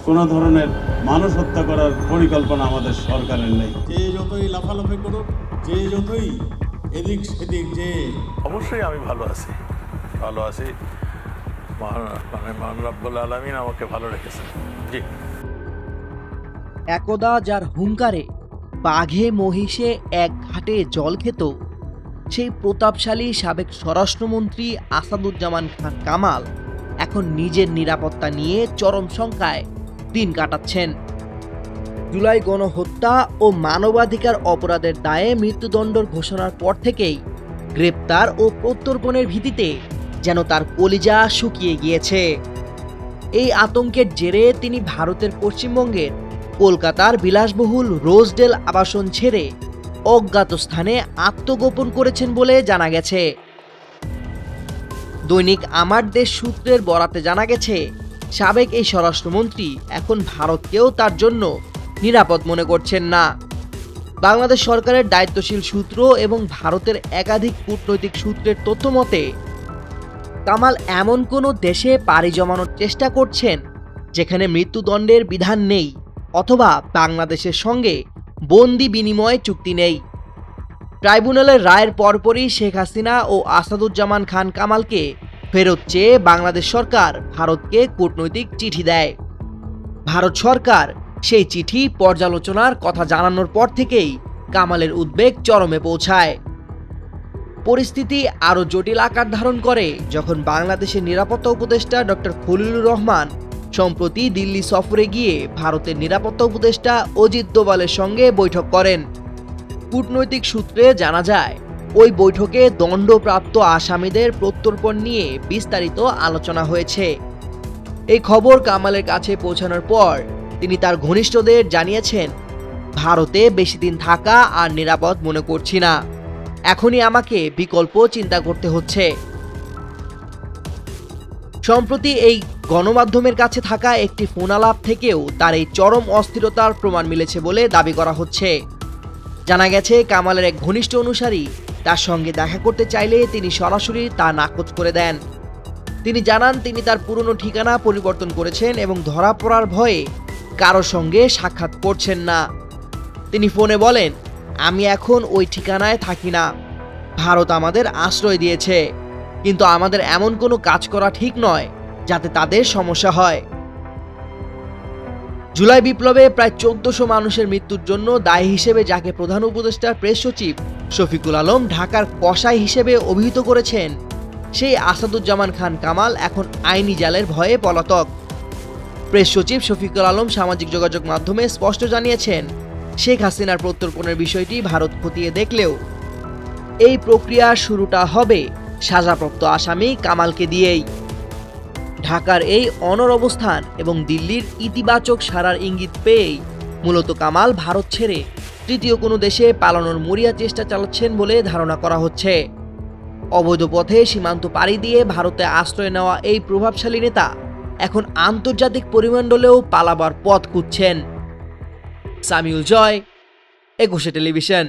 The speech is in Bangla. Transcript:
কোনো ধরনের মানুষ হত্যা করার পরিকল্পনা আমাদের সরকারের নেই। যে যতই লাফালাফি করুক, যে যতই এদিক সেদিক, যে অবশ্যই আমি ভালো আছি। মহান রব্বুল আলামিন আমাকে ভালো রেখেছেন। জি। একদা যার হুঙ্কারে বাঘে মহিষে এক ঘাটে জল খেত, সেই প্রতাপশালী সাবেক স্বরাষ্ট্রমন্ত্রী আসাদুজ্জামান খান কামাল এখন নিজের নিরাপত্তা নিয়ে চরম শঙ্কায় দিন কাটাচ্ছেন। জুলাই গণহত্যা ও মানবাধিকার অপরাধের দায়ে মৃত্যুদণ্ডের ঘোষণার পর থেকেই গ্রেপ্তার ও প্রত্যর্পণের ভীতিতে যেন তার কলিজা শুকিয়ে গিয়েছে। এই আতঙ্কের জেরে তিনি ভারতের পশ্চিমবঙ্গের কলকাতার বিলাসবহুল রোজডেল আবাসন ছেড়ে অজ্ঞাত স্থানে আত্মগোপন করেছেন বলে জানা গেছে। দৈনিক আমার দেশ সূত্রের বরাতে জানা গেছে, সাবেক এই স্বরাষ্ট্রমন্ত্রী এখন ভারতকেও তার জন্য নিরাপদ মনে করছেন না। বাংলাদেশ সরকারের দায়িত্বশীল সূত্র এবং ভারতের একাধিক কূটনৈতিক সূত্রের তথ্য মতে কামাল এমন কোনো দেশে পাড়ি জমানোর চেষ্টা করছেন যেখানে মৃত্যুদণ্ডের বিধান নেই অথবা বাংলাদেশের সঙ্গে বন্দি বিনিময় চুক্তি নেই। ট্রাইব্যুনালের রায়ের পরপরই শেখ হাসিনা ও আসাদুজ্জামান খান কামালকে ফেরত চেয়ে বাংলাদেশ সরকার ভারতকে কূটনৈতিক চিঠি দেয়। ভারত সরকার সেই চিঠি পর্যালোচনার কথা জানানোর পর থেকেই কামালের উদ্বেগ চরমে পৌঁছায়। পরিস্থিতি আরও জটিল আকার ধারণ করে যখন বাংলাদেশের নিরাপত্তা উপদেষ্টা ডক্টর খলিলুর রহমান সম্প্রতি দিল্লি সফরে গিয়ে ভারতের নিরাপত্তা উপদেষ্টা অজিত দোভালের সঙ্গে বৈঠক করেন। কূটনৈতিক সূত্রে জানা যায়, ওই বৈঠকে দণ্ডপ্রাপ্ত আসামিদের প্রত্যর্পণ নিয়ে বিস্তারিত আলোচনা হয়েছে। এই খবর কামালের কাছে পৌঁছানোর পর তিনি তার ঘনিষ্ঠদের জানিয়েছেন, ভারতে বেশি দিন থাকা আর নিরাপদ মনে করছি না, এখনই আমাকে বিকল্প চিন্তা করতে হচ্ছে। সম্প্রতি এই গণমাধ্যমের কাছে থাকা একটি ফোনালাপ থেকেও তার এই চরম অস্থিরতার প্রমাণ মিলেছে বলে দাবি করা হচ্ছে। জানা গেছে, কামালের এক ঘনিষ্ঠ অনুসারী তার সঙ্গে দেখা করতে চাইলে তিনি সরাসরি তা নাকচ করে দেন। তিনি জানান তিনি তার পুরনো ঠিকানা পরিবর্তন করেছেন এবং ধরা পড়ার ভয়ে কারো সঙ্গে সাক্ষাৎ করছেন না। তিনি ফোনে বলেন, আমি এখন ওই ঠিকানায় থাকি না, ভারত আমাদের আশ্রয় দিয়েছে, কিন্তু আমাদের এমন কোনো কাজ করা ঠিক নয় যাতে তাদের সমস্যা হয়। জুলাই বিপ্লবে প্রায় 1400 মানুষের মৃত্যুর জন্য দায়ী হিসেবে যাকে প্রধান উপদেষ্টার প্রেস সচিব শফিকুল আলম ঢাকার কসাই হিসেবে অভিহিত করেছেন, সেই আসাদুজ্জামান খান কামাল এখন আইনি জালের ভয়ে পলাতক। প্রেস সচিব শফিকুল আলম সামাজিক যোগাযোগ মাধ্যমে স্পষ্ট জানিয়েছেন, শেখ হাসিনার প্রত্যর্পণের বিষয়টি ভারত খতিয়ে দেখলেও এই প্রক্রিয়ার শুরুটা হবে সাজাপ্রাপ্ত আসামি কামালকে দিয়েই। ঢাকার এই অনড় অবস্থান এবং দিল্লির ইতিবাচক সাড়ার ইঙ্গিত পেয়েই মূলত কামাল ভারত ছেড়ে তৃতীয় কোনো দেশে পালানোর মরিয়া চেষ্টা চালাচ্ছেন বলে ধারণা করা হচ্ছে। অবৈধ পথে সীমান্ত পাড়ি দিয়ে ভারতে আশ্রয় নেওয়া এই প্রভাবশালী নেতা এখন আন্তর্জাতিক পরিমণ্ডলেও পালাবার পথ খুঁজছেন। সামিউল জয়, একুশে টেলিভিশন।